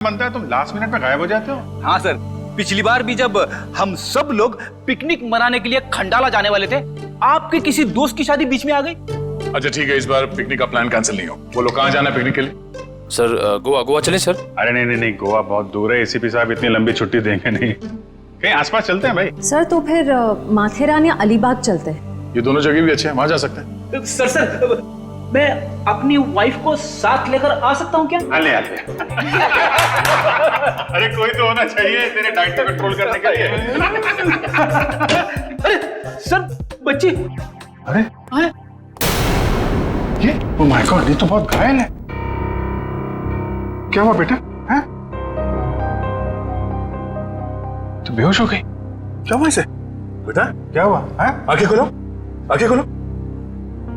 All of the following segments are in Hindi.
बनता है तुम लास्ट मिनट में गायब हो जाते हो। हाँ सर, पिछली बार भी जब हम सब लोग पिकनिक मनाने के लिए खंडाला जाने वाले थे, आपके किसी दोस्त की शादी बीच में आ गई। अच्छा ठीक है, इस बार पिकनिक का प्लान कैंसिल नहीं हो। बोलो कहाँ जाना है पिकनिक के लिए? सर गोवा चले सर। अरे नहीं, गोवा बहुत दूर है। एसीपी साहब इतनी लंबी छुट्टी देंगे नहीं। कहीं आसपास चलते हैं भाई। सर तो फिर माथेरान या अलीबाग चलते हैं। ये दोनों जगह भी अच्छे हैं, वहां जा सकते हैं। सर मैं अपनी वाइफ को साथ लेकर आ सकता हूँ क्या? आले। अरे कोई तो होना चाहिए तेरे डाइट को कंट्रोल करने के लिए। अरे सर बच्ची। अरे ये ओ माय गॉड, ये तो बहुत घायल है। क्या हुआ बेटा? हैं? तो बेहोश हो गई। क्या हुआ इसे? बेटा क्या हुआ? हैं? आंखें खोलो, आंखें खोलो।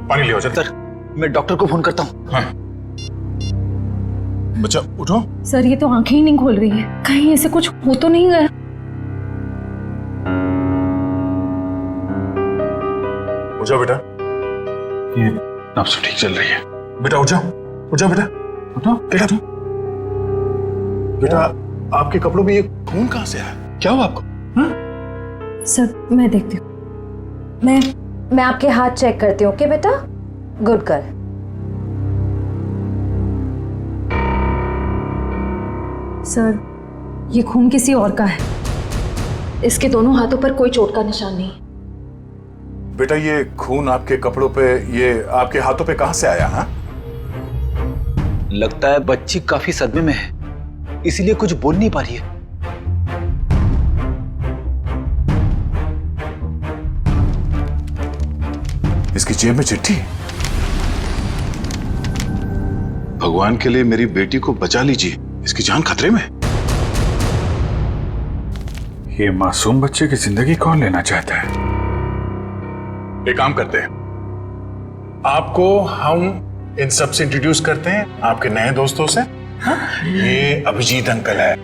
पानी ले आओ जल्दी। सर मैं डॉक्टर को फोन करता हूँ। हाँ। बच्चा उठो। सर ये तो आंखें ही नहीं खोल रही है, कहीं ऐसे कुछ हो तो नहीं गया? उठ जाओ बेटा, ये नब्ज ठीक चल रही है। बेटा उठ जाओ, उठ जाओ बेटा, उठो। क्या तुम? बेटा आपके कपड़ों में ये खून कहाँ से आया? क्या हुआ आपको? सर मैं देखती हूँ। मैं आपके हाथ चेक करती हूँ। ओके बेटा, गुड गर्ल। सर ये खून किसी और का है। इसके दोनों हाथों पर कोई चोट का निशान नहीं। बेटा ये खून आपके कपड़ों पे, ये आपके हाथों पे कहाँ से आया? हाँ? लगता है बच्ची काफी सदमे में है, इसीलिए कुछ बोल नहीं पा रही है। इसकी जेब में चिट्ठी। भगवान के लिए मेरी बेटी को बचा लीजिए, इसकी जान खतरे में। ये मासूम बच्चे की जिंदगी कौन लेना चाहता है? एक काम करते हैं, आपको हम इन सब से इंट्रोड्यूस करते हैं, आपके नए दोस्तों से। हाँ? ये अभिजीत अंकल है।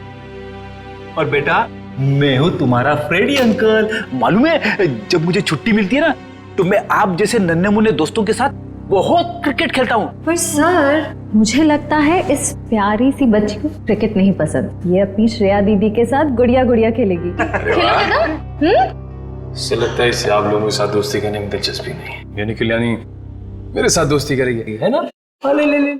और बेटा मैं हूँ तुम्हारा फ्रेडी अंकल। मालूम है जब मुझे छुट्टी मिलती है ना, तो मैं आप जैसे नन्हे मुन्ने दोस्तों के साथ बहुत क्रिकेट खेलता हूँ। पर सर मुझे लगता है इस प्यारी सी बच्ची को क्रिकेट नहीं पसंद। ये अपनी श्रेया दीदी के साथ गुड़िया गुड़िया खेलेगी। खेलोगे ना? इससे लगता है इसे आप लोगों के साथ दोस्ती करने में दिलचस्पी नहीं, यानी कल्याणी मेरे साथ दोस्ती करेगी, है ना? ले।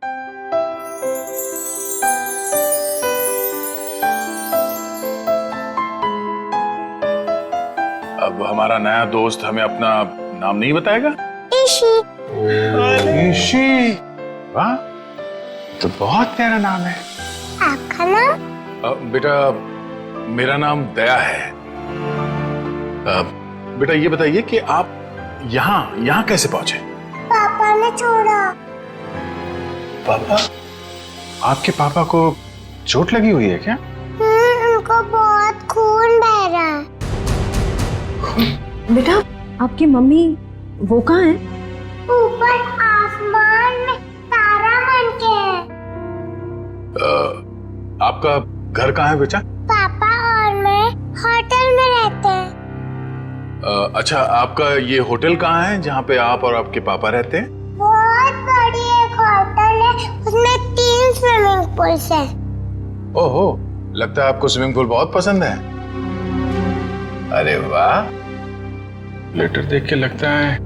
अब हमारा नया दोस्त हमें अपना नाम नहीं बताएगा? ईशी। वाह, तो बहुत प्यारा नाम है। आपका नाम? बेटा मेरा नाम दया है। बेटा ये बताइए कि आप यहाँ कैसे पहुंचे? पापा ने छोड़ा। पापा? आपके पापा को चोट लगी हुई है क्या? उनको बहुत खून बह रहा है। बेटा आपकी मम्मी वो कहाँ है? ऊपर आसमान में तारा बन के है। आपका घर कहाँ है बेटा? पापा और मैं होटल में रहते हैं। अच्छा आपका ये होटल कहाँ है जहाँ पे आप और आपके पापा रहते हैं? बहुत बड़ी एक होटल है, उसमें 3 स्विमिंग पूल्स हैं। ओहो, लगता है आपको स्विमिंग पूल बहुत पसंद है। अरे वाह, लेटर देख के लगता है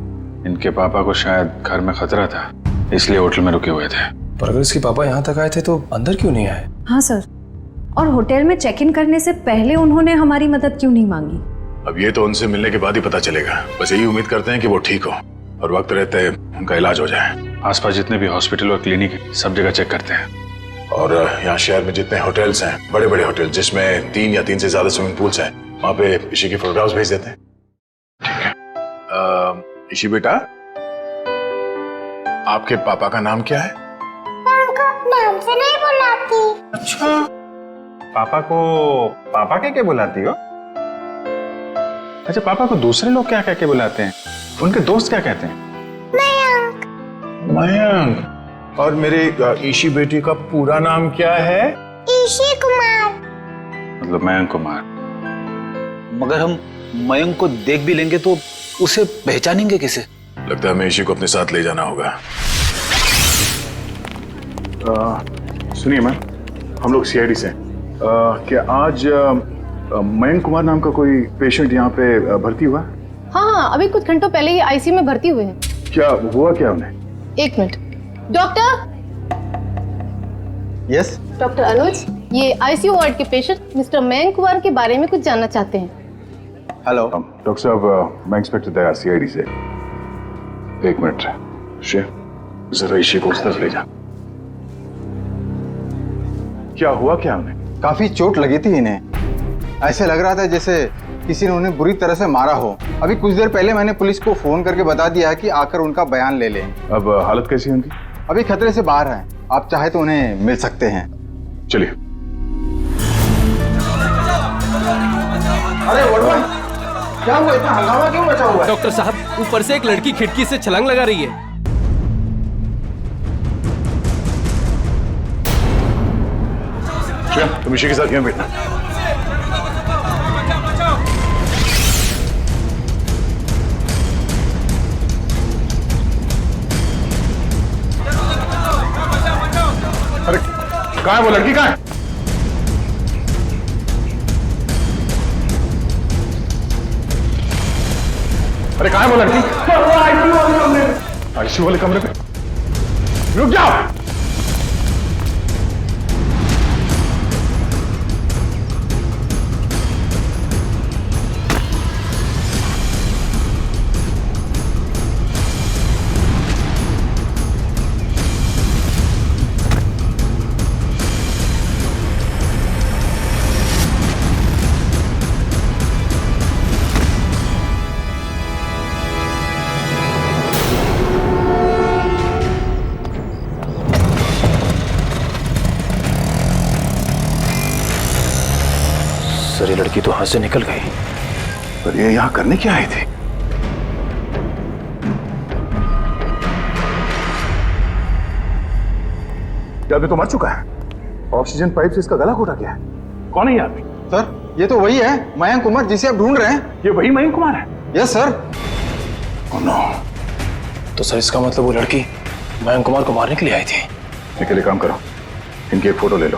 इनके पापा को शायद घर में खतरा था, इसलिए होटल में रुके हुए थे। पर अगर इसके पापा यहाँ तक आए थे तो अंदर क्यों नहीं आए? हाँ सर, और होटल में चेक इन करने से पहले उन्होंने हमारी मदद क्यों नहीं मांगी? अब ये तो उनसे मिलने के बाद ही पता चलेगा। बस यही उम्मीद करते हैं कि वो ठीक हो और वक्त रहते उनका इलाज हो जाए। आसपास जितने भी हॉस्पिटल और क्लिनिक है सब जगह चेक करते हैं। और यहाँ शहर में जितने होटल्स हैं, बड़े बड़े होटल जिसमें 3 या 3 से ज्यादा स्विमिंग पूल्स हैं, वहां पे ईशी की फोटोग्राफ्स भेज देते हैं। ठीक है। ईशी बेटा, आपके पापा का नाम क्या है? उनको नाम से नहीं बुलाती। अच्छा, पापा को पापा क्या बुलाती हो? अच्छा, पापा को दूसरे लोग क्या कह के बुलाते हैं? उनके दोस्त क्या कहते हैं? मयंक। मयंक। और मेरे ईशी बेटी का पूरा नाम क्या है? ईशी कुमार। मतलब मयंक कुमार। मगर हम मयंक को देख भी लेंगे तो उसे पहचानेंगे कैसे? लगता है हमें ईशी को अपने साथ ले जाना होगा। सुनिए मैम, हम लोग सीआईडी से हैं। क्या आज मयंक कुमार नाम का कोई पेशेंट यहाँ पे भर्ती हुआ? हाँ, अभी कुछ घंटों पहले ही आईसीयू में भर्ती हुए हैं। क्या हुआ क्या उन्हें? एक मिनट। डॉक्टर। यस डॉक्टर अनुज, ये आईसीयू वार्ड के पेशेंट मिस्टर मयंक कुमार के बारे में कुछ जानना चाहते हैं। हेलो डॉक्टर साहब, मैं इंस्पेक्टर दया सीआईडी से। एक मिनट श्रेया, जरा इसी को उस तरफ ले जा। क्या हुआ क्या उन्हें? काफी चोट लगी थी इन्हें। ऐसे लग रहा था जैसे किसी ने उन्हें बुरी तरह से मारा हो। अभी कुछ देर पहले मैंने पुलिस को फोन करके बता दिया है कि आकर उनका बयान ले लें। अब हालत कैसी है उनकी? अभी खतरे से बाहर हैं। आप चाहे तो उन्हें मिल सकते हैं। चलिए। अरे वड़वन, क्या हुआ? इतना हंगामा क्यों मचा हुआ है? डॉक्टर साहब, ऊपर से एक लड़की खिड़की से छलांग लगा रही है। श्रेया, तुम इसी के साथ यहाँ बैठना। अरे कहाँ है वो लड़की? कहाँ है? अरे कहाँ है वो लड़की? आईसीयू वाले कमरे पे। रुक जाओ। सर, ये लड़की तो हाथ से निकल गई। पर ये यहाँ करने क्या आई थी? क्या आदमी तो मर चुका है। ऑक्सीजन पाइप से इसका गला घोटा गया है। कौन है ये आदमी? सर, ये तो वही है मयंक कुमार जिसे आप ढूंढ रहे हैं। ये वही मयंक कुमार है? Yes sir. Oh no. तो सर, इसका मतलब वो लड़की मयंक कुमार को मारने के लिए आई थी। निकले, काम करो, इनकी एक फोटो ले लो।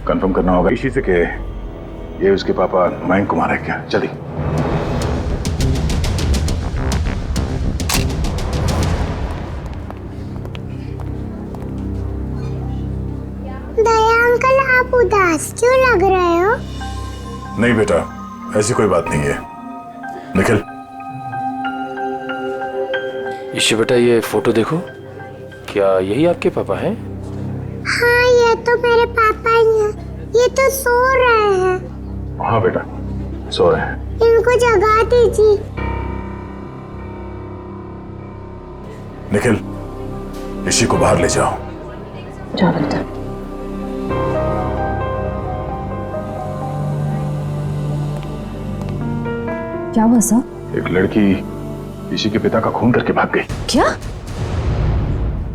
कंफर्म करना होगा इसी से कि ये उसके पापा मयंक कुमार है क्या। जल्दी। दया अंकल, आप उदास क्यों लग रहे हो? नहीं बेटा, ऐसी कोई बात नहीं है। निखिल, ईशु बेटा, ये फोटो देखो। क्या यही आपके पापा हैं? हाँ, ये तो मेरे पापा ही हैं। ये तो सो रहे हैं। हाँ बेटा, सो रहे हैं। इनको जगा दीजिए। निखिल, इसी को बाहर ले जाओ। जाओ बेटा। क्या हुआ सर? एक लड़की इसी के पिता का खून करके भाग गई। क्या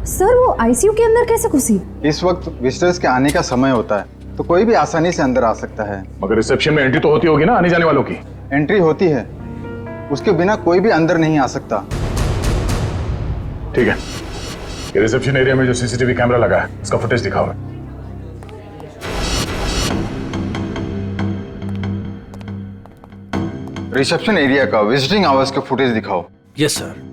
सर, वो आईसीयू के अंदर कैसे घुसी? इस वक्त विजिटर्स के आने का समय होता है, तो कोई भी आसानी से अंदर आ सकता है। मगर रिसेप्शन में एंट्री तो होती होगी ना आने जाने वालों की? एंट्री होती है, उसके बिना कोई भी अंदर नहीं आ सकता। ठीक है, ये रिसेप्शन एरिया में जो सीसीटीवी कैमरा लगा है उसका फुटेज दिखाओ। रिसेप्शन एरिया का विजिटिंग आवर्स का फुटेज दिखाओ। Yes sir.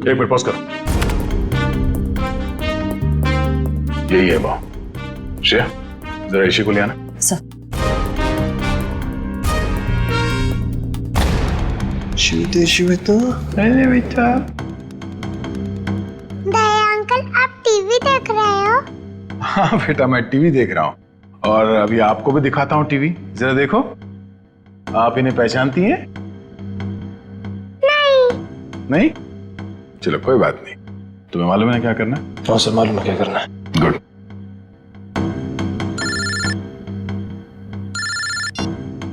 एक मिनट पॉज करो। यही है वो। श्रेया, जरा इसी को ले आना। सर। दया अंकल, आप टीवी देख रहे हो? हाँ बेटा, मैं टीवी देख रहा हूँ और अभी आपको भी दिखाता हूँ टीवी। जरा देखो, आप इन्हें पहचानती हैं? नहीं? चलो कोई बात नहीं। तुम्हें मालूम है क्या करना है? हाँ सर, मालूम है क्या करना है। गुड।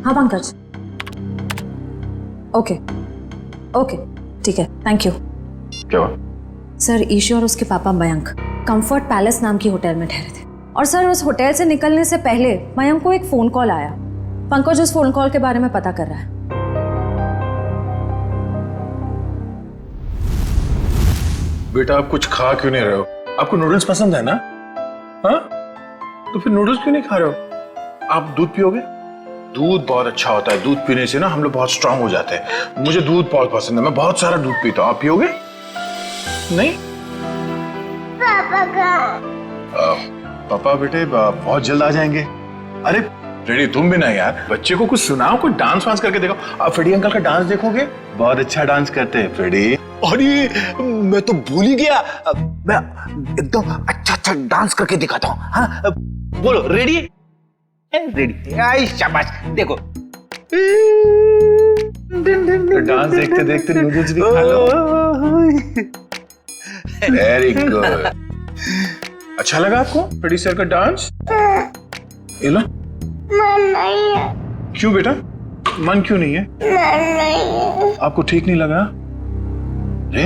हाँ पंकज। ओके ओके, ठीक है, थैंक यू। क्या हुआ? सर, ईशू और उसके पापा मयंक कंफर्ट पैलेस नाम की होटल में ठहरे थे और सर उस होटल से निकलने से पहले मयंक को एक फोन कॉल आया। पंकज उस फोन कॉल के बारे में पता कर रहा है। बेटा आप कुछ खा क्यों नहीं रहे हो? आपको नूडल्स पसंद है ना? हाँ, तो फिर नूडल्स क्यों नहीं खा रहे हो? आप दूध पियोगे? दूध बहुत अच्छा होता है, दूध पीने से ना हम लोग बहुत स्ट्रांग हो जाते हैं। मुझे दूध बहुत पसंद है, मैं बहुत सारा दूध पीता हूँ। आप पियोगे? नहीं? पापा का पापा बेटे बहुत जल्द आ जाएंगे। अरे फ्रेडी तुम भी ना यार, बच्चे को कुछ सुनाओ, कुछ डांस वांस करके देखो। आप फ्रेडी अंकल का डांस देखोगे, बहुत अच्छा डांस करते हैं फ्रेडी। अरे मैं तो भूल ही गया, मैं एकदम अच्छा डांस करके दिखाता हूँ। हाँ बोलो, रेडी? रेडी, आई शाबाश, देखो। डांस देखते देखते नूडल्स भी खा लो। Very good. अच्छा लगा आपको फ्रेडी सर का डांस? ये लो। मन नहीं है। क्यों बेटा, मन क्यों नहीं है? मन नहीं है। आपको ठीक नहीं लगा? अरे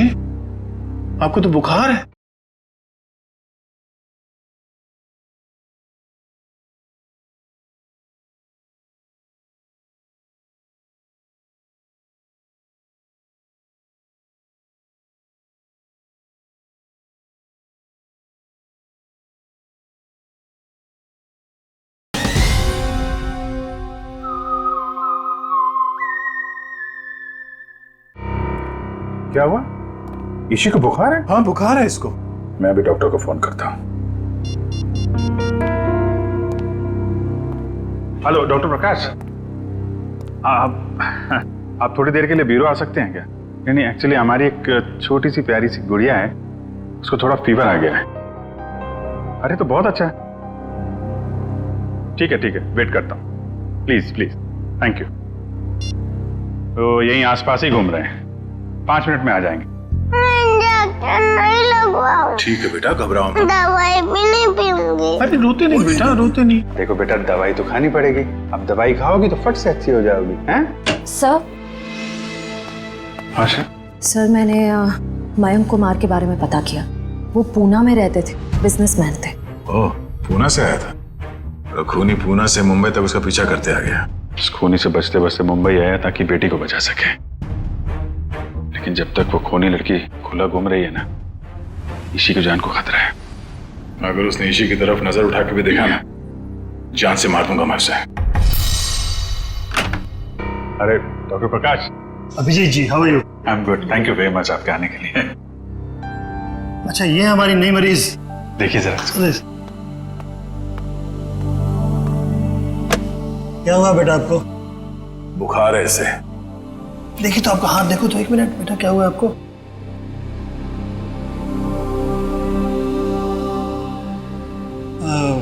आपको तो बुखार है। क्या हुआ? ईशी को बुखार है? हाँ बुखार है इसको। मैं अभी डॉक्टर को फोन करता हूँ। हेलो डॉक्टर प्रकाश, आप थोड़ी देर के लिए ब्यूरो आ सकते हैं क्या? नहीं, एक्चुअली हमारी एक छोटी सी प्यारी सी गुड़िया है, उसको थोड़ा फीवर आ गया है। अरे तो बहुत अच्छा है। ठीक है, वेट करता हूँ। Please, thank you. तो यहीं आसपास ही घूम रहे हैं, 5 मिनट में आ जाएंगे। नहीं लगवाओ। ठीक है बेटा, घबराओ मत। दवाई भी नहीं पीऊंगी। अरे रोते नहीं बेटा, रोते नहीं। देखो बेटा, दवाई तो खानी पड़ेगी। अब दवाई खाओगी तो फट से अच्छी हो जाओगी। हैं? सर, हाँ सर मैंने मयंक कुमार के बारे में पता किया। वो पूना में रहते थे, बिजनेसमैन थे। ओह, पूना से आया था। खूनी पूना से मुंबई तक उसका पीछा करते आ गया। उस खूनी से बचते बचते मुंबई आया ताकि बेटी को बचा सके। लेकिन जब तक वो खूनी लड़की खुला घूम रही है ना, ईशी की जान को खतरा है। अगर उसने ईशी की तरफ नजर उठा के भी देखा ना, जान से मार दूंगा मैं उसे। अरे doctor Prakash. Abhijit ji, how are you? I am good, thank you very much आपके आने के लिए। अच्छा, ये है हमारी नई मरीज। देखिए जरा। क्या हुआ बेटा आपको? बुखार है इसे। देखिए तो आपका हाथ देखो तो, 1 मिनट बेटा, क्या हुआ आपको?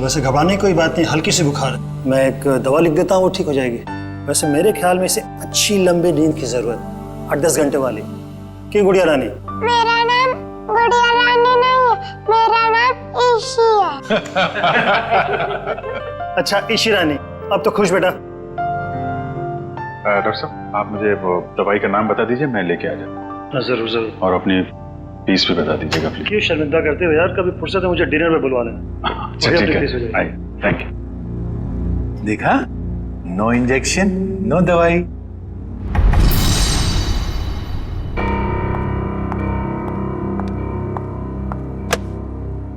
वैसे घबराने की कोई बात नहीं, हल्की सी बुखार है। मैं एक दवा लिख देता हूँ, वो ठीक हो जाएगी। वैसे मेरे ख्याल में इसे अच्छी लंबी नींद की जरूरत, 8-10 घंटे वाली। क्यों गुड़िया रानी? मेरा नाम गुड़िया रानी नहीं है, मेरा नाम ईशी है। अच्छा ईशी रानी, अब तो खुश बेटा। डॉक्टर साहब, आप मुझे वो दवाई का नाम बता दीजिए, मैं लेके आ जाता हूँ। जरूर जरूर। और अपनी फीस भी बता दीजिएगा प्लीज। क्यों शर्मिंदा करते हो यार, कभी फुर्सत है मुझे डिनर में बुलवा लेना। अच्छा ठीक है, आइए, थैंक यू। देखा, नो इंजेक्शन, नो दवाई।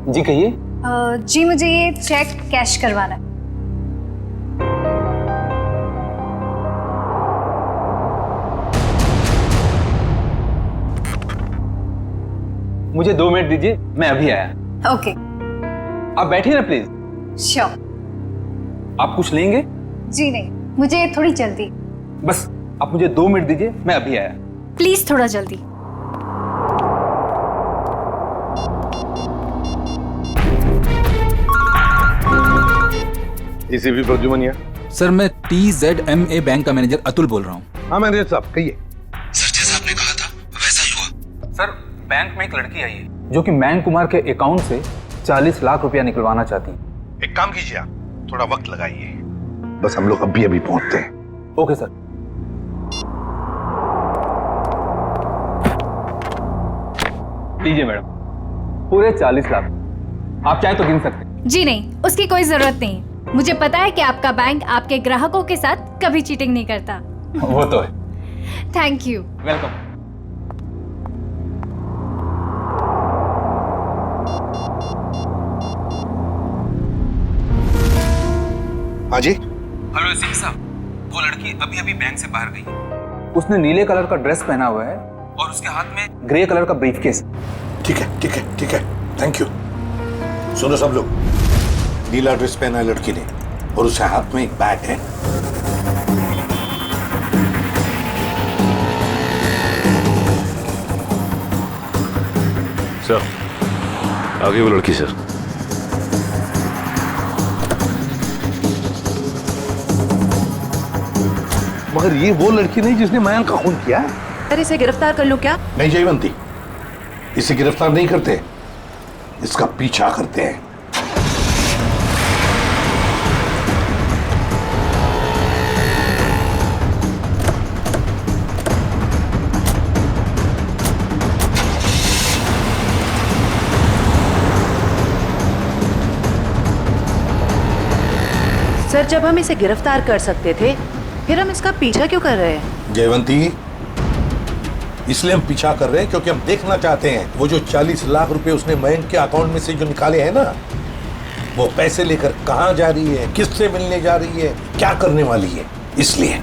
जी कहिए। जी मुझे ये चेक कैश करवाना है। मुझे 2 मिनट दीजिए, मैं अभी आया। ओके, आप बैठिए ना प्लीज। श्योर। आप कुछ लेंगे? जी नहीं, मुझे थोड़ी जल्दी। बस आप मुझे 2 मिनट दीजिए, मैं अभी आया। प्लीज थोड़ा जल्दी। एसीपी प्रद्युमन। सर मैं TZMA बैंक का मैनेजर अतुल बोल रहा हूँ। हाँ मैनेजर साहब, कहिए। सर जैसा आपने कहा था वैसा ही हुआ। सर बैंक में एक लड़की आई है जो कि मयंक कुमार के अकाउंट से 40 लाख रुपया निकलवाना चाहती है। एक काम कीजिए, आप थोड़ा वक्त लगाइए, बस हम लोग अभी पहुंचते हैं। Okay sir. लीजिए मैडम, पूरे 40 लाख। आप चाहे तो गिन सकते हैं। जी नहीं, उसकी कोई जरूरत नहीं। मुझे पता है कि आपका बैंक आपके ग्राहकों के साथ कभी चीटिंग नहीं करता। वो तो है। Thank you. वेलकम। हाँ जी। हेलो सिंह साहब, वो लड़की अभी अभी बैंक से बाहर गई है। उसने नीले कलर का ड्रेस पहना हुआ है और उसके हाथ में ग्रे कलर का ब्रीफकेस। ठीक है ठीक है ठीक है, थैंक यू। सुनो सब लोग, नीला ड्रेस पहना है लड़की ने और उसके हाथ में एक बैग है। सर, आगे वो लड़की सर। मगर ये वो लड़की नहीं जिसने मयंक का खून किया है। सर इसे गिरफ्तार कर लो क्या? नहीं जयवंती, इसे गिरफ्तार नहीं करते, इसका पीछा करते हैं। सर जब हम इसे गिरफ्तार कर सकते थे फिर हम इसका पीछा क्यों कर रहे हैं? जयवंती, इसलिए हम पीछा कर रहे हैं क्योंकि हम देखना चाहते हैं वो जो 40 लाख रुपए उसने मयंक के अकाउंट में से जो निकाले हैं ना, वो पैसे लेकर कहां जा रही है, किससे मिलने जा रही है, क्या करने वाली है, इसलिए।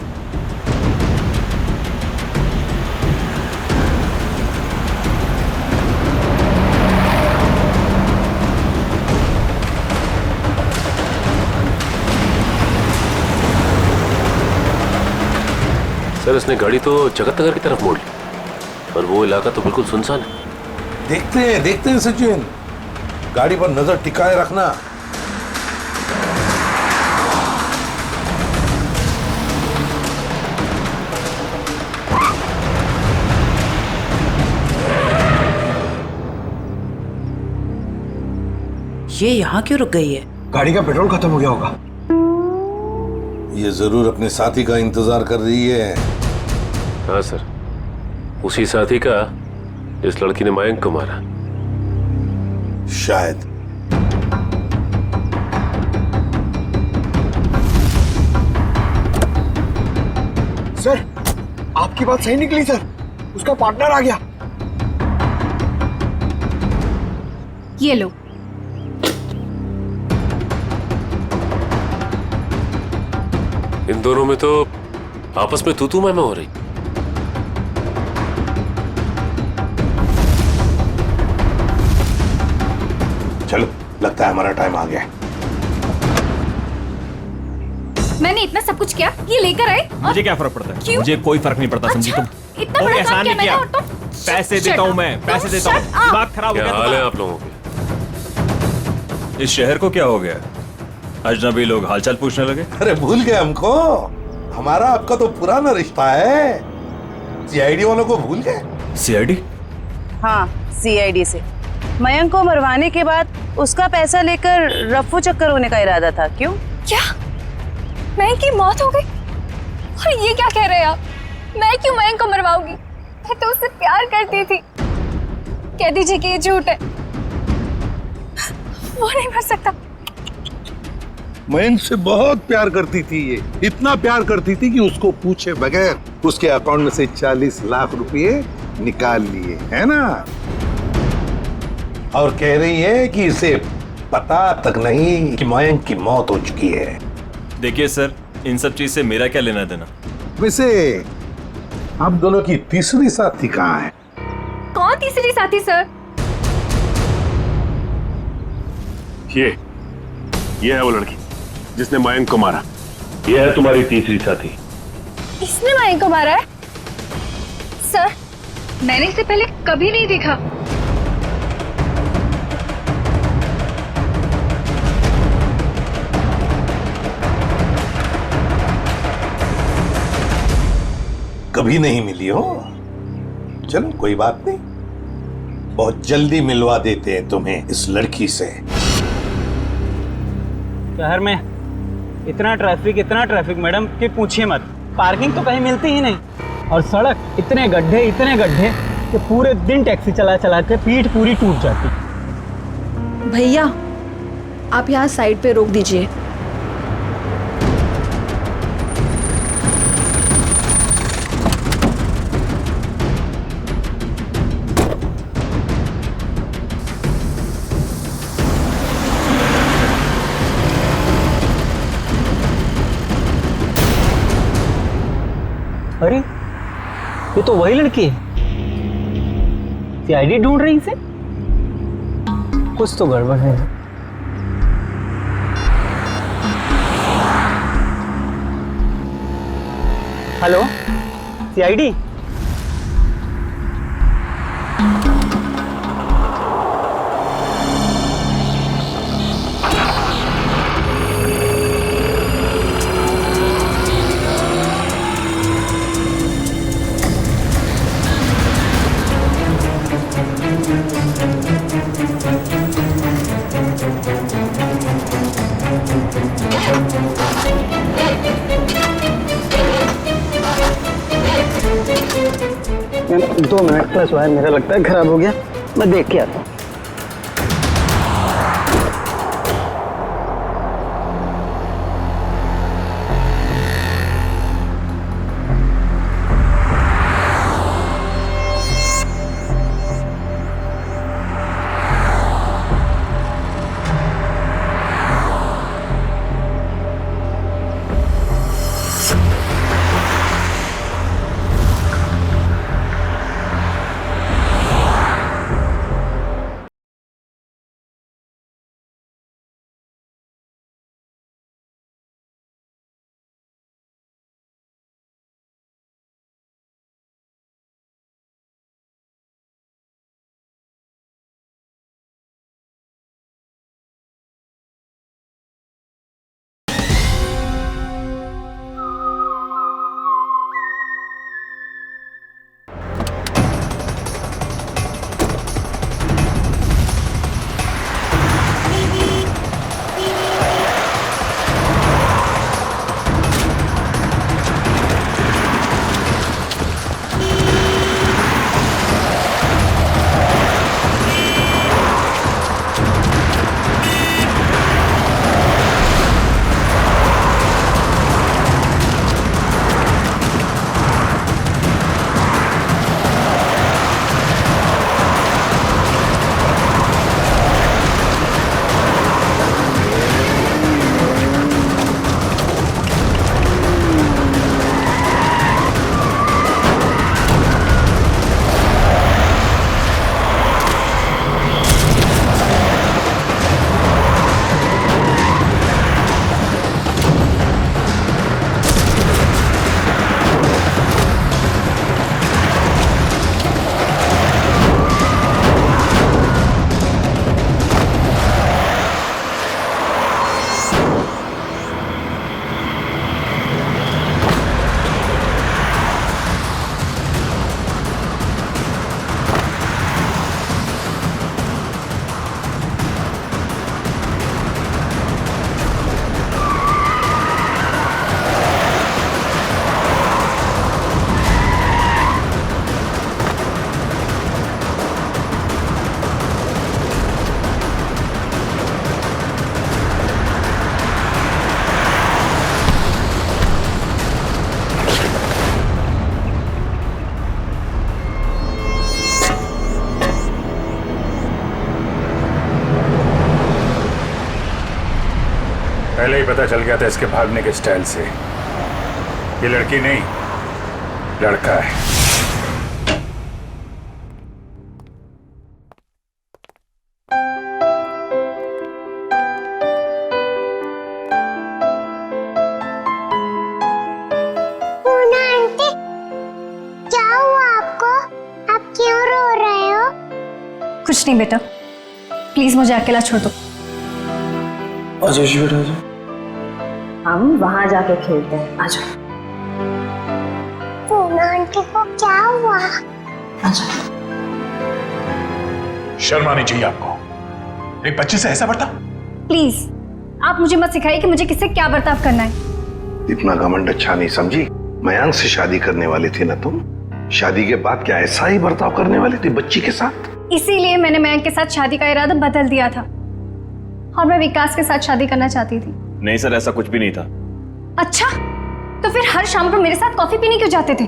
सर इसने गाड़ी तो जगत नगर की तरफ मोड़ ली, पर वो इलाका तो बिल्कुल सुनसान है। देखते हैं सचिन, गाड़ी पर नजर टिकाए रखना। ये यहाँ क्यों रुक गई है? गाड़ी का पेट्रोल खत्म हो गया होगा। ये जरूर अपने साथी का इंतजार कर रही है। हाँ सर, उसी साथी का इस लड़की ने मयंक को मारा। शायद। सर आपकी बात सही निकली सर, उसका पार्टनर आ गया। ये लो। इन दोनों में तो आपस में तू मैं हो रही। चलो, लगता है हमारा टाइम आ गया। मैंने इतना सब कुछ किया, ये लेकर आए। मुझे क्या फर्क पड़ता है? क्यों? मुझे कोई फर्क नहीं पड़ता। समझी तुम? इतना बड़ा काम किया मैंने और तुम? पैसे देता हूँ मैं, पैसे देता हूँ। दिमाग खराब हो क्या गया हाल है तुम्हारा? आप लोगों के? इस शहर को क्या हो गया? अजनबी लोग हालचाल पूछने लगे। अरे भूल गए हमको? हमारा आपका तो पुराना रिश्ता है। सीआईडी वालों को भूल गए? सीआईडी? हाँ, सीआईडी से मयंक को मरवाने के बाद उसका पैसा लेकर रफू चक्कर होने का इरादा था। क्यों? क्या मयंक की मौत हो गई? और ये क्या कह रहे हैं आप? मैं क्यों मयंक को मरवाऊंगी? मैं तो उससे प्यार करती थी। कह दीजिए कि ये झूठ है। वो नहीं मर सकता। मयंक से बहुत प्यार करती थी ये, इतना प्यार करती थी कि उसको पूछे बगैर उसके अकाउंट में से 40 लाख रुपए निकाल लिए, है ना? और कह रही है कि इसे पता तक नहीं कि मयंक की मौत हो चुकी है। देखिए सर, इन सब चीज से मेरा क्या लेना देना? वैसे आप दोनों की तीसरी साथी कहाँ है? कौन तीसरी साथी सर? ये है वो लड़की जिसने मयंक को मारा। ये है तुम्हारी तीसरी साथी। इसने मयंक को मारा है? सर, मैंने इसे पहले कभी नहीं देखा। कभी नहीं मिली हो? चलो कोई बात नहीं, बहुत जल्दी मिलवा देते हैं तुम्हें इस लड़की से। शहर में इतना ट्रैफिक मैडम कि पूछिए मत। पार्किंग तो कहीं मिलती ही नहीं, और सड़क इतने गड्ढे कि पूरे दिन टैक्सी चला चला के पीठ पूरी टूट जाती। भैया आप यहाँ साइड पे रोक दीजिए। अरे ये तो वही लड़की है। सीआईडी ढूंढ रही इसे, कुछ तो गड़बड़ है। हेलो सीआईडी, दो मिनट प्लस वायर मेरा लगता है खराब हो गया, मैं देख के आता हूँ। पहले ही पता चल गया था इसके भागने के स्टाइल से। ये लड़की नहीं, लड़का है। पूना आंटी, क्या हुआ आपको? आप क्यों रो रहे हो? कुछ नहीं बेटा, प्लीज मुझे अकेला छोड़ दो। आजा जी बेटा आजा। हम वहां जाके खेलते हैं, आ जाओ। पूना आंटी को क्या हुआ? आ जाओ। शर्म आनी चाहिए आपको, एक बच्चे से ऐसा बर्ताव। प्लीज आप मुझे मत सिखाइए कि मुझे किससे क्या बर्ताव करना है। इतना घमंड अच्छा नहीं समझी। मयांक से शादी करने वाली थी ना तुम? शादी के बाद क्या ऐसा ही बर्ताव करने वाली थी बच्ची के साथ? इसीलिए मैंने मयंक के साथ शादी का इरादा बदल दिया था और मैं विकास के साथ शादी करना चाहती थी। नहीं सर, ऐसा कुछ भी नहीं था। अच्छा, तो फिर हर शाम को मेरे साथ कॉफी पीने क्यों जाते थे?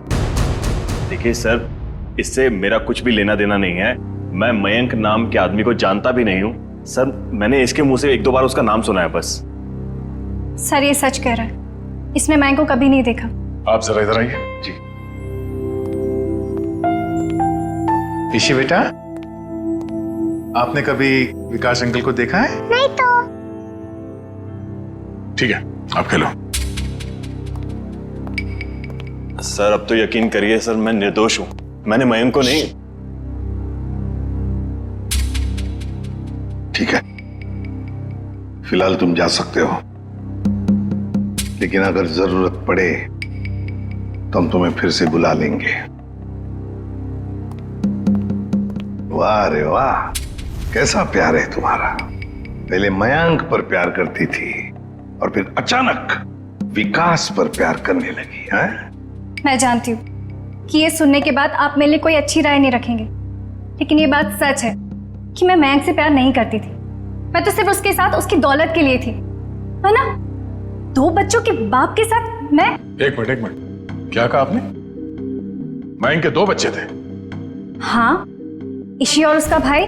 देखिए सर, इससे मेरा कुछ भी लेना देना नहीं है। मैं मयंक नाम के आदमी को जानता भी नहीं हूँ सर। मैंने इसके मुंह से एक दो बार उसका नाम सुना है बस। सर ये सच कह रहा है, इसने मयंक को कभी नहीं देखा। आप जरा इधर आइए। जी ईशी बेटा, आपने कभी विकास अंकल को देखा है? नहीं तो। ठीक है, आप खेलो। सर अब तो यकीन करिए सर, मैं निर्दोष हूं। मैंने मयंक को नहीं। ठीक है, फिलहाल तुम जा सकते हो, लेकिन अगर जरूरत पड़े तो हम तुम्हें फिर से बुला लेंगे। वाह रे वाह, कैसा प्यार है तुम्हारा। पहले मयंक पर प्यार करती थी और फिर अचानक विकास पर प्यार करने लगी है? मैं जानती हूँ कि ये सुनने के बाद आप मेरे लिए कोई अच्छी राय नहीं रखेंगे, लेकिन ये बात सच है कि मैं मयंक से प्यार नहीं करती थी। मैं तो सिर्फ उसके साथ उसकी दौलत के लिए थी, है ना? 2 बच्चों के बाप के साथ मैं। एक मिनट, क्या कहा आपने? मयंक के 2 बच्चे थे? हाँ, ईशी और उसका भाई।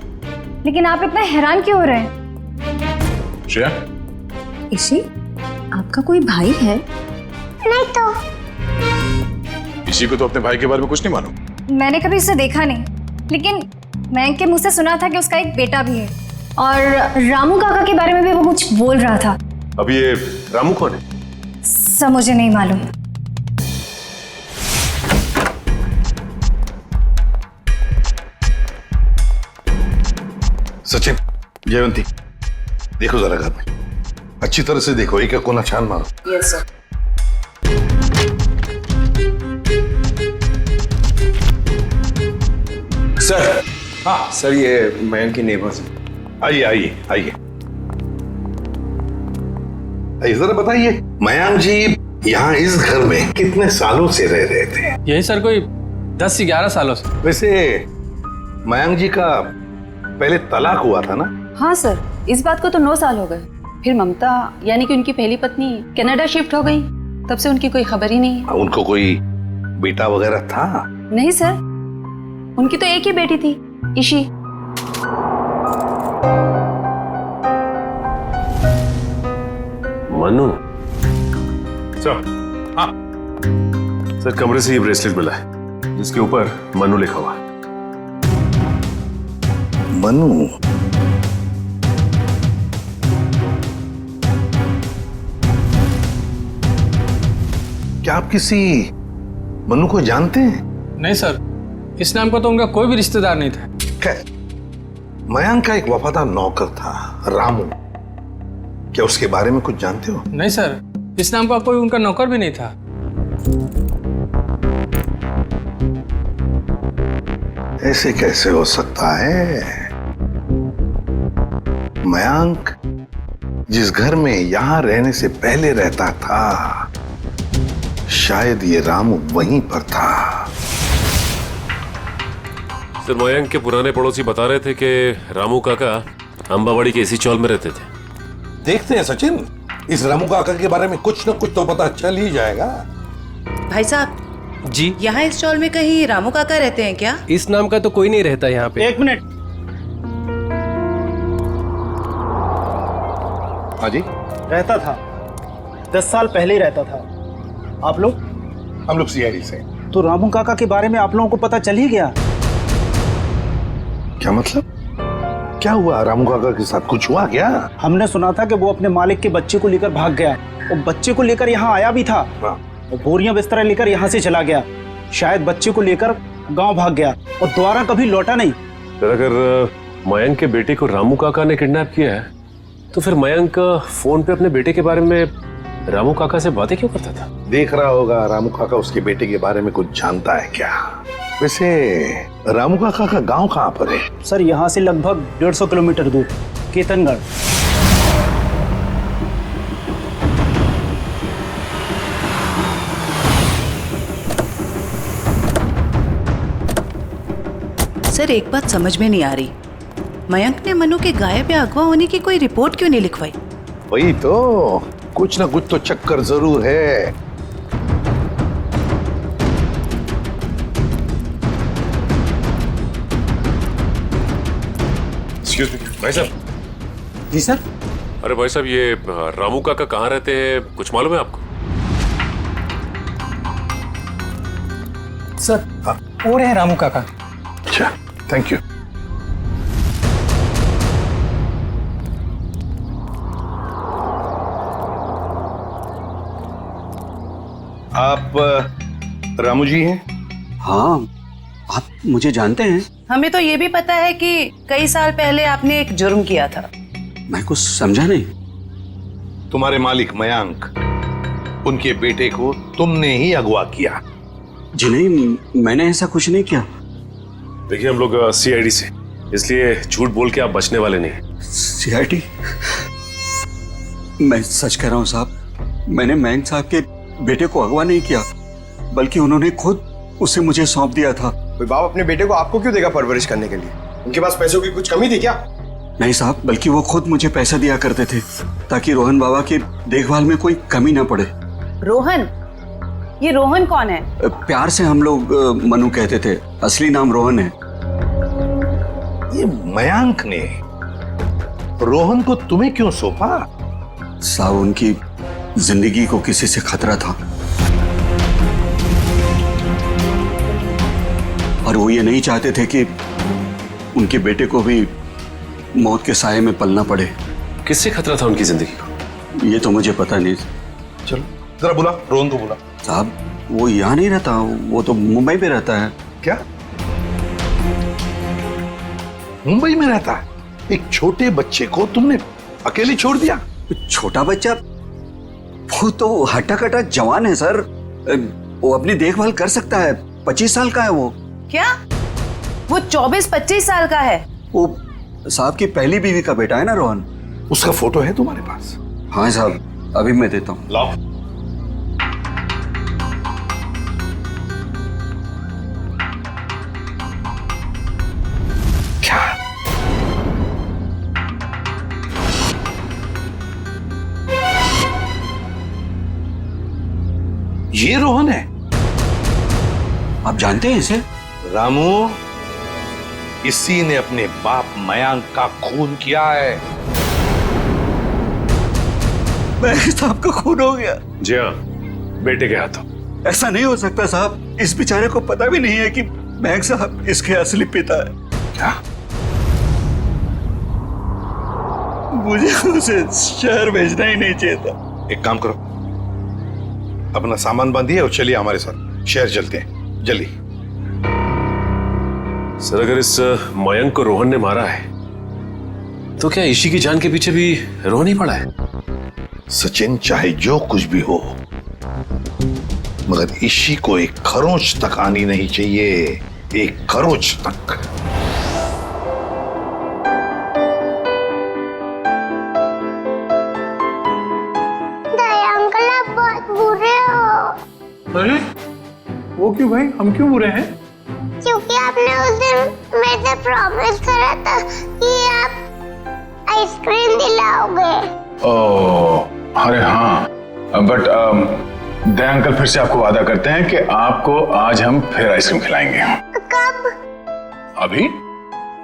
लेकिन आप इतना हैरान क्यों हो रहे हैं? श्रेया, ईशी, आपका कोई भाई है? नहीं तो। ईशी को तो अपने भाई के बारे में कुछ नहीं मालूम। मैंने कभी उसे देखा नहीं, लेकिन मयंक के मुंह से सुना था कि उसका एक बेटा भी है, और रामू काका के बारे में भी वो कुछ बोल रहा था। अब ये रामू कौन है? सब मुझे नहीं मालूम। सचिन, जयवंती, देखो जरा घर में अच्छी तरह से देखो, एक कोना छान मारो। Yes sir. सर, हाँ सर, ये मयंक की नेबर्स हैं। आइए आइए आइए, जरा बताइए, मयंक जी यहाँ इस घर में कितने सालों से रह रहे थे? यही सर कोई 10 से 11 सालों से। वैसे मयंक जी का पहले तलाक हुआ था ना? हाँ सर, इस बात को तो 9 साल हो गए। फिर ममता यानी कि उनकी पहली पत्नी कनाडा शिफ्ट हो गई, तब से उनकी कोई खबर ही नहीं है। उनको कोई बेटा वगैरह था? नहीं सर, उनकी तो एक ही बेटी थी, ईशी। मनु सर। हाँ सर, कमरे से ये ब्रेसलेट मिला है जिसके ऊपर मनु लिखा हुआ है। मनु? क्या आप किसी मनु को जानते हैं? नहीं सर, इस नाम का तो उनका कोई भी रिश्तेदार नहीं था। खैर, मयंक का एक वफादार नौकर था रामू, क्या उसके बारे में कुछ जानते हो? नहीं सर, इस नाम का कोई उनका नौकर भी नहीं था। ऐसे कैसे हो सकता है? मयंक जिस घर में यहां रहने से पहले रहता था, शायद ये रामू वहीं पर था। सर, मयंक के पुराने पड़ोसी बता रहे थे कि रामू काका अंबावाड़ी के इसी चौल में रहते थे। देखते हैं सचिन, इस रामू काका के बारे में कुछ न कुछ तो पता चल ही जाएगा। भाई साहब जी, यहाँ इस चौल में कहीं रामू काका रहते हैं क्या? इस नाम का तो कोई नहीं रहता यहाँ पे। 1 मिनट। हाँ जी, रहता था, 10 साल पहले ही रहता था। आप लोग? हम लोग सीआईडी से। तो रामू काका के बारे में आप लोगों को पता चल ही गया? क्या मतलब? क्या हुआ रामू काका के साथ? कुछ हुआ क्या? हमने सुना था कि वो अपने मालिक के बच्चे को लेकर भाग गया है, और बच्चे को लेकर यहाँ आया भी था, और बोरियां बिस्तर लेकर यहाँ से चला गया। शायद बच्चे को लेकर गांव भाग गया और दोबारा कभी लौटा नहीं। सर, अगर मयंक के बेटे को रामू काका ने किडनैप किया है, तो फिर मयंक फोन पे अपने बेटे के बारे में रामू काका से बातें क्यों करता था? देख रहा होगा रामू काका उसके बेटे के बारे में कुछ जानता है क्या? वैसे रामू काका का गांव कहाँ पर है? सर, यहाँ से लगभग 150 किलोमीटर दूर, केतनगढ़। सर, एक बात समझ में नहीं आ रही, मयंक ने मनु के गायब या अगवा होने की कोई रिपोर्ट क्यों नहीं लिखवाई? वही तो, कुछ ना कुछ तो चक्कर जरूर है। एक्सक्यूज मी भाई साहब। जी सर। अरे भाई साहब, ये रामू काका कहाँ रहते हैं, कुछ मालूम है आपको? सर, और है रामू काका। अच्छा, थैंक यू। आप रामू जी हैं? हाँ, आप मुझे जानते हैं? हमें तो ये भी पता है कि कई साल पहले आपने एक जुर्म किया था। मैं कुछ समझा नहीं। तुम्हारे मालिक मयंक, उनके बेटे को तुमने ही अगवा किया। जी नहीं, मैंने ऐसा कुछ नहीं किया। देखिए हम लोग सीआईडी से, इसलिए झूठ बोल के आप बचने वाले नहीं। सीआईडी? मैं सच कह रहा हूँ साहब, मैंने मयंक साहब के बेटे को अगवा नहीं किया, बल्कि उन्होंने खुद उसे मुझे सौंप दिया था। कोई बाप अपने बेटे को आपको क्यों देगा परवरिश करने के लिए? उनके पास पैसों की कुछ कमी थी क्या? नहीं साहब, बल्कि वो खुद मुझे पैसा दिया करते थे ताकि रोहन बाबा की देखभाल में कोई कमी ना पड़े। रोहन? ये रोहन कौन है? प्यार से हम लोग मनु कहते थे, असली नाम रोहन है। ये मयंक ने रोहन को तुम्हें क्यों सौंपा? साहब, उनकी जिंदगी को किसी से खतरा था और वो ये नहीं चाहते थे कि उनके बेटे को भी मौत के साये में पलना पड़े। किससे खतरा था उनकी जिंदगी को? ये तो मुझे पता नहीं। चलो जरा बुला, रोहन को बुला। साहब, वो यहाँ नहीं रहता, वो तो मुंबई में रहता है। क्या मुंबई में रहता है? एक छोटे बच्चे को तुमने अकेले छोड़ दिया? छोटा बच्चा? वो तो हट्टा कट्टा जवान है सर, वो अपनी देखभाल कर सकता है। 25 साल का है वो। क्या? वो 24-25 साल का है? वो साहब की पहली बीवी का बेटा है ना रोहन। उसका फोटो है तुम्हारे पास? हाँ साहब, अभी मैं देता हूँ। लाओ। क्या? ये रोहन है? आप जानते हैं इसे? रामू, इसी ने अपने बाप मयंक का खून किया है। मयंक साहब का खून हो गया? जी हाँ, बेटे के हाथों। ऐसा नहीं हो सकता साहब, इस बेचारे को पता भी नहीं है कि मयंक साहब इसके असली पिता है। क्या? मुझे उसे शहर भेजना ही नहीं चाहिए था। एक काम करो, अपना सामान बांधिए और चलिए हमारे साथ, शहर चलते हैं जल्दी। सर, अगर इस मयंक को रोहन ने मारा है तो क्या ईशी की जान के पीछे भी रोहन ही पड़ा है? सचिन, चाहे जो कुछ भी हो, मगर ईशी को एक खरोंच तक आनी नहीं चाहिए, एक खरोंच तक। दया अंकल, आप बहुत बुरे हो। अरे वो क्यों भाई, हम क्यों बुरे हैं? क्योंकि आपने उस दिन मेरे से प्रॉमिस करा था कि आप आइसक्रीम दिलाओगे। ओह, अरे हाँ, बट दया अंकल फिर से आपको वादा करते हैं कि आपको आज हम फिर आइसक्रीम खिलाएंगे। कब? अभी,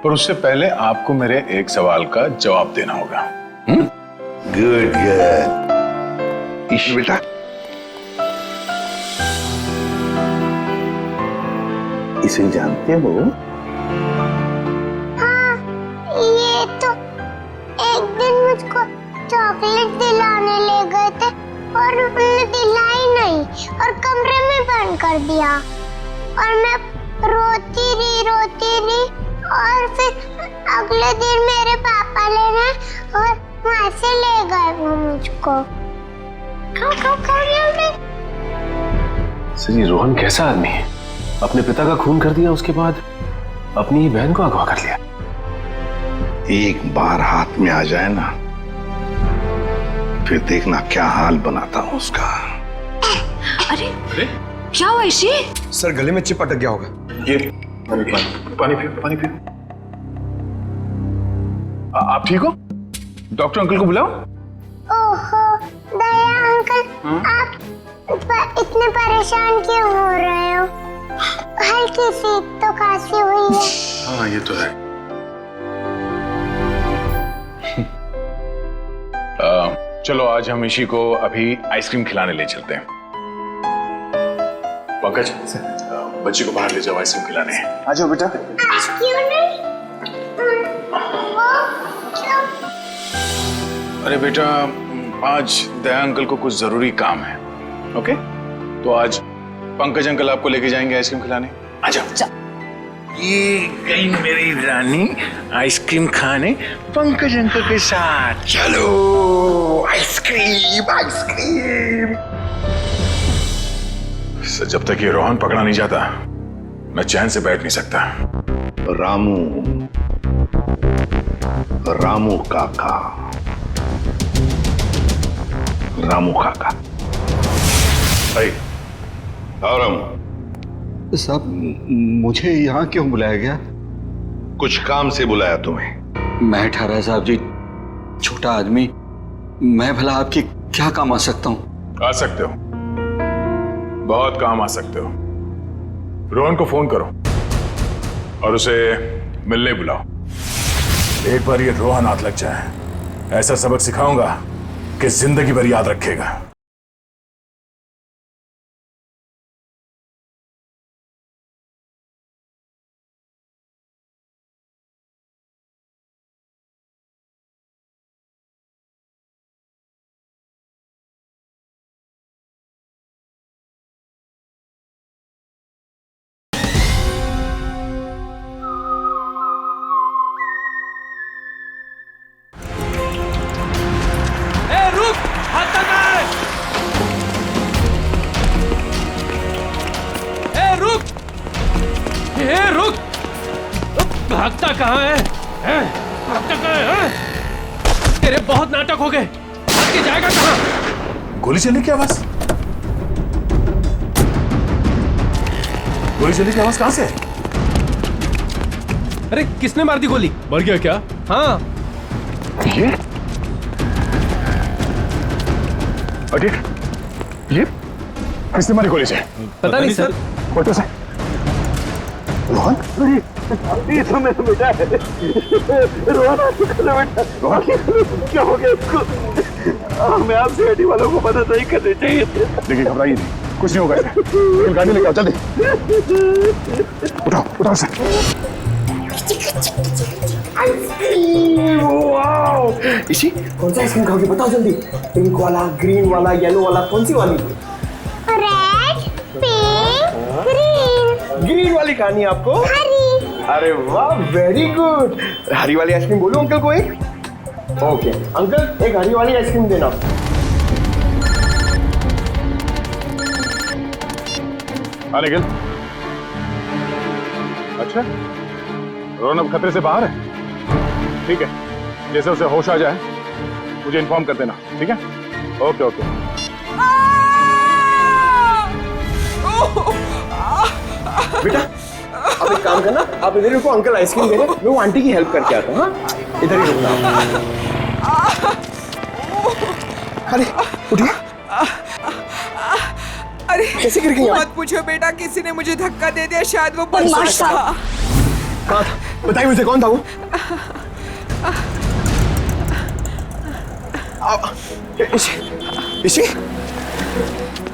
पर उससे पहले आपको मेरे एक सवाल का जवाब देना होगा। Good good. ईशी बेटा, इसे जानते हो? हाँ, ये तो एक दिन मुझको चॉकलेट दिलाने ले गए थे और उन्होंने दिलाई नहीं और कमरे में बंद कर दिया और मैं रोती रही और फिर अगले दिन मेरे पापा लेने और वहाँ से ले गए वो मुझको। सर, ये रोहन कैसा आदमी है? अपने पिता का खून कर दिया, उसके बाद अपनी ही बहन को अगवा कर लिया। एक बार हाथ में आ जाए ना, फिर देखना क्या हाल बनाता हूँ उसका। अरे क्या हुआ ईशी? सर, गले में चिप अटक गया होगा। ये पानी पियो, पानी पियो। आप ठीक हो? डॉक्टर अंकल को बुलाओ। ओहो, दया अंकल, आप इतने परेशान क्यों हो रहे हो? हल्की सी तो खांसी हुई है। हाँ, ये तो है। चलो आज हम ईशी को अभी आइसक्रीम खिलाने ले चलते हैं। पंकज, बच्ची को बाहर ले जाओ आइसक्रीम खिलाने। आ जाओ बेटा। क्यों नहीं? वो क्यों? अरे बेटा, आज दया अंकल को कुछ जरूरी काम है। ओके, तो आज पंकज अंकल आपको लेके जाएंगे आइसक्रीम खिलाने। आ जाओ। ये गई मेरी रानी आइसक्रीम खाने पंकज अंकल के साथ। चलो आइसक्रीम आइसक्रीम। जब तक ये रोहन पकड़ा नहीं जाता मैं चैन से बैठ नहीं सकता। रामू, रामू काका, रामू काका। भाई और रामू साहब, मुझे यहाँ क्यों बुलाया गया? कुछ काम से बुलाया तुम्हें। मैं ठहरा साहब जी, छोटा आदमी, मैं भला आपकी क्या काम आ सकता हूँ? आ सकते हो, बहुत काम आ सकते हो। रोहन को फोन करो और उसे मिलने बुलाओ। एक बार ये रोहन हाथ लग जाए, ऐसा सबक सिखाऊंगा कि जिंदगी भर याद रखेगा। भागता कहाँ है? भागता कहाँ है? तेरे बहुत नाटक हो गए, भाग के जाएगा कहाँ? गोली चलने की आवाज, गोली चलने की आवाज कहाँ से? अरे किसने मार दी गोली? मर गया क्या? हाँ। ये किसने मारी गोली से? पता नहीं सर। फोटो से रोहन? ये तो मेरा बेटा है। रोहन आपको बेटा, क्या हो गया इसको? हमें आप सीआईडी वालों को मदद नहीं करनी चाहिए थी। देखिए घबराइए नहीं, कुछ नहीं होगा इसे। गाड़ी लेके आओ जल्दी। उठाओ उठाओ इसे। वाओ! इसी कौन सा आइसक्रीम खाओगे बताओ जल्दी। पिंक वाला, ग्रीन वाला, येलो वाला, कौन सी वाली? Red, pink, green. ग्रीन वाली खानी है आपको? हरी। अरे वाह, वेरी गुड। हरी वाली आइसक्रीम बोलो अंकल को एक। ओके अंकल, एक हरी वाली आइसक्रीम देना। हाँ निखिल। अच्छा, रोहन अब खतरे से बाहर है? ठीक है, जैसे उसे होश आ जाए मुझे इन्फॉर्म कर देना, ठीक है? Okay okay. बेटा आप एक काम करना, आप इधर रुको, अंकल आइसक्रीम दे रहे, मैं वो आंटी की हेल्प करके आता हूँ। हाँ इधर ही रुकना। अरे उठिए। अरे कैसे गिर गई? मत पूछो बेटा, किसी ने मुझे धक्का दे दिया, शायद वो बदमाश था। कहाँ था? बताइए मुझे, कौन था वो?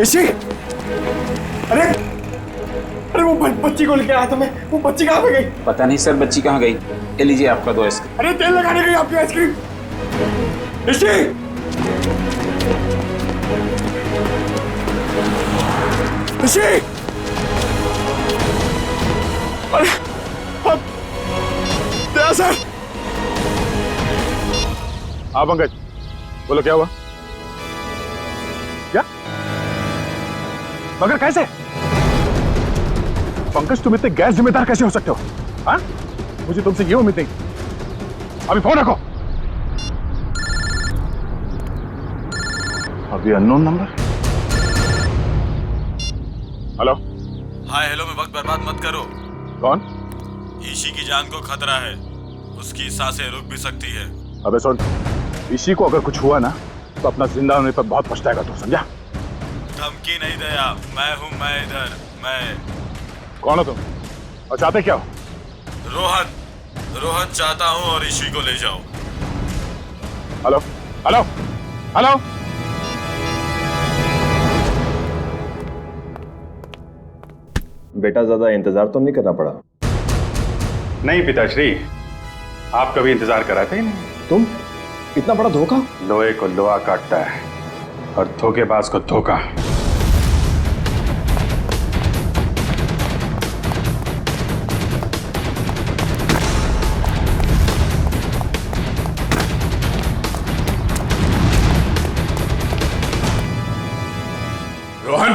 इसी अरे अरे वो बच्ची को लेके आया था मैं। वो बच्ची कहाँ पे गई? पता नहीं सर, बच्ची कहाँ गई। ये लीजिए आपका 2 आइसक्रीम। अरे तेल लगाने गई आपकी आइसक्रीम। इसी अरे सर। हाँ पंकज, बोलो क्या हुआ? क्या? मगर कैसे? पंकज तुम इतने गैर जिम्मेदार कैसे हो सकते हो? हाँ? मुझे तुमसे ये उम्मीद नहीं। अभी फोन रखो। अभी unknown number. Hello. Hi hello में वक्त बर्बाद मत करो। कौन? ईशी की जान को खतरा है, उसकी सांसें रुक भी सकती है। अबे सुन, ईशी को अगर कुछ हुआ ना तो अपना जिंदा होने पर बहुत पछताएगा तू, समझा? धमकी नहीं दया, मैं हूँ, मैं इधर। मैं कौन हो तुम और चाहते क्या हो? रोहन चाहता हूँ और ईशी को ले जाओ। Hello hello hello. बेटा ज्यादा इंतजार तो नहीं करना पड़ा? नहीं पिताश्री, आप कभी इंतजार कराते ही नहीं। तुम इतना बड़ा धोखा? लोहे को लोहा काटता है और धोखेबाज को धोखा। रोहन,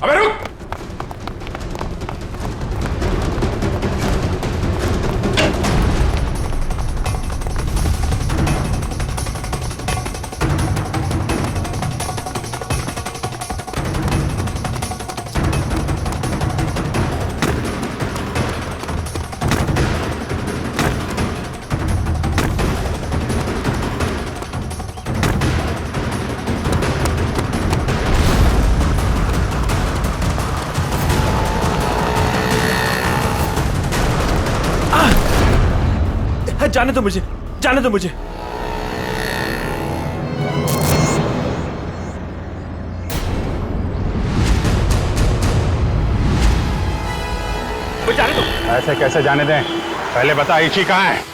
अबे रुक! जाने दो मुझे, जाने दो मुझे। जाने दो। ऐसे कैसे जाने दें? पहले बता इची कहाँ है?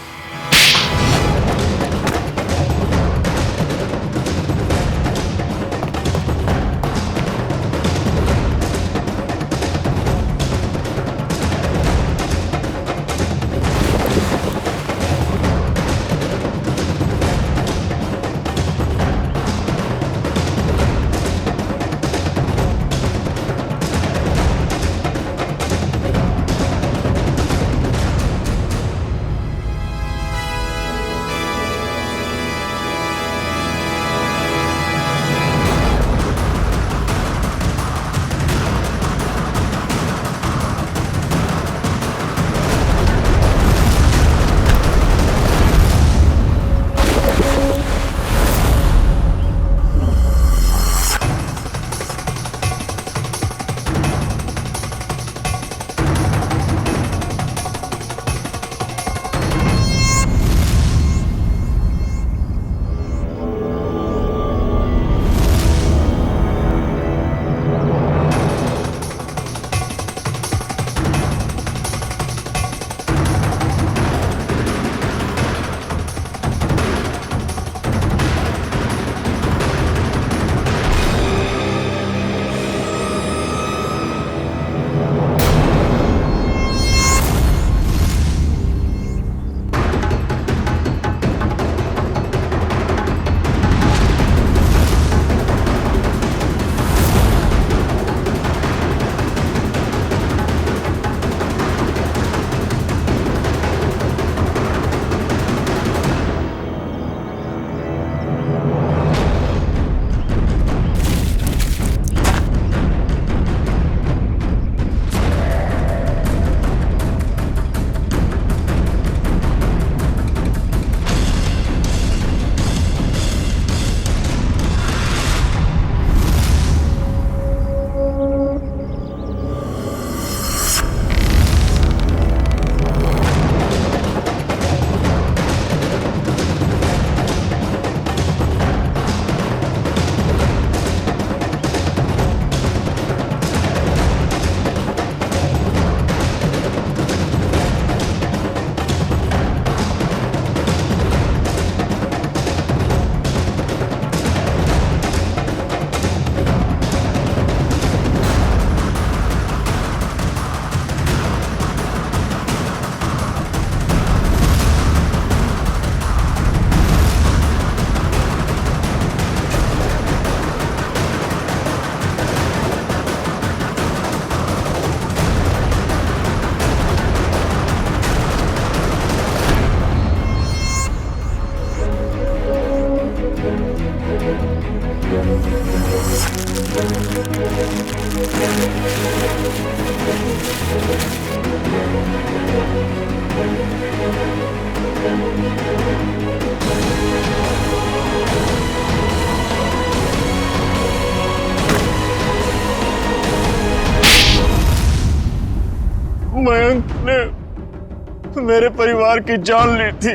मयंक ने मेरे परिवार की जान ली थी।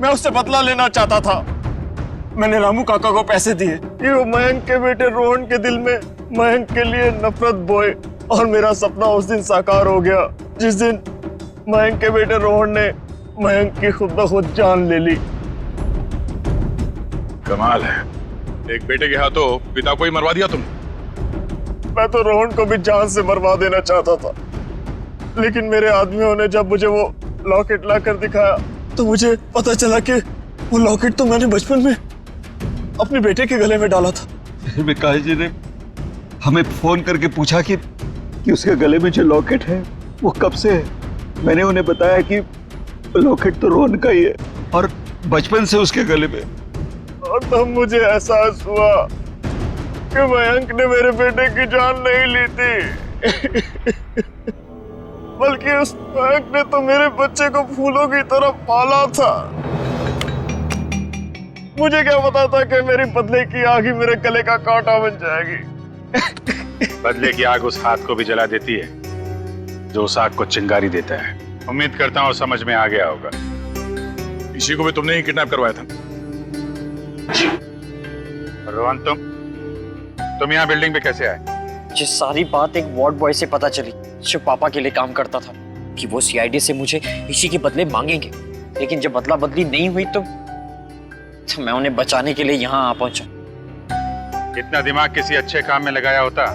मैं उससे बदला लेना चाहता था। मैंने रामू काका को पैसे दिए कि वो मयंक के बेटे रोहन के दिल में मयंक के लिए नफरत बोए और मेरा सपना उस दिन साकार हो गया जिस दिन मयंक के बेटे रोहन ने मयंक की खुद ब खुद जान ले ली। कमाल है, एक बेटे के हाथों पिता को ही मरवा दिया तुम। मैं तो रोहन को भी जान से मरवा देना चाहता था, लेकिन मेरे आदमियों ने जब मुझे वो लॉकेट ला कर दिखाया तो मुझे पता चला कि वो लॉकेट तो मैंने बचपन में अपने बेटे के गले में डाला था। फिर विकास जी ने हमें फोन करके पूछा कि उसके गले में जो लॉकेट है वो कब से है। मैंने उन्हें बताया कि लॉकेट तो रोहन का ही है और बचपन से उसके गले में। और तब मुझे एहसास हुआ कि मयंक ने मेरे बेटे की जान नहीं ली थी बल्कि उस मयंक ने तो मेरे बच्चे को फूलों की तरह पाला था। मुझे क्या पता था कि मेरी बदले की आग ही मेरे गले का कांटा बन जाएगी। बदले की आग उस हाथ को भी जला देती है जो उस आग को चिंगारी देता है। उम्मीद करता हूँ समझ में आ गया होगा। इसी को भी तुमने ही किडनैप करवाया था। रोहन, तुम यहाँ बिल्डिंग पे कैसे आए? ये सारी बात एक वार्ड बॉय से पता चली जो पापा के लिए काम करता था कि वो सीआईडी से मुझे इसी के बदले मांगेंगे, लेकिन जब बदला बदली नहीं हुई तो मैं उन्हें बचाने के लिए यहाँ आ पहुंचा। इतना दिमाग किसी अच्छे काम में लगाया होता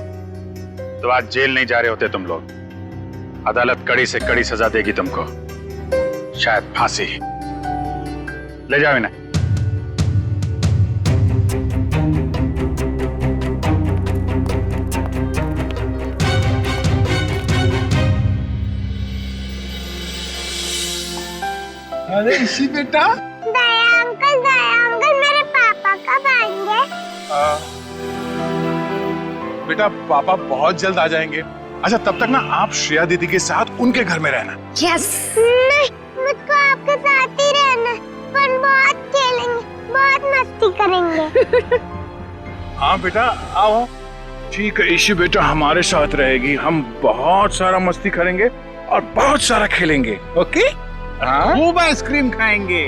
तो आज जेल नहीं जा रहे होते तुम लोग। अदालत कड़ी से कड़ी सजा देगी तुमको, शायद फांसी। ले जाओ इन्हें। अरे इसी बेटा, दया अंकल मेरे पापा कब आएंगे? बेटा पापा बहुत जल्द आ जाएंगे। अच्छा तब तक ना आप श्रेया दीदी के साथ उनके घर में रहना। यस। नहीं, मुझको आपके साथ ही रहना, पर बहुत खेलेंगे, बहुत मस्ती करेंगे। हाँ बेटा आओ। ठीक है ईशी बेटा हमारे साथ रहेगी, हम बहुत सारा मस्ती करेंगे और बहुत सारा खेलेंगे। ओके? खूब आइसक्रीम खाएंगे।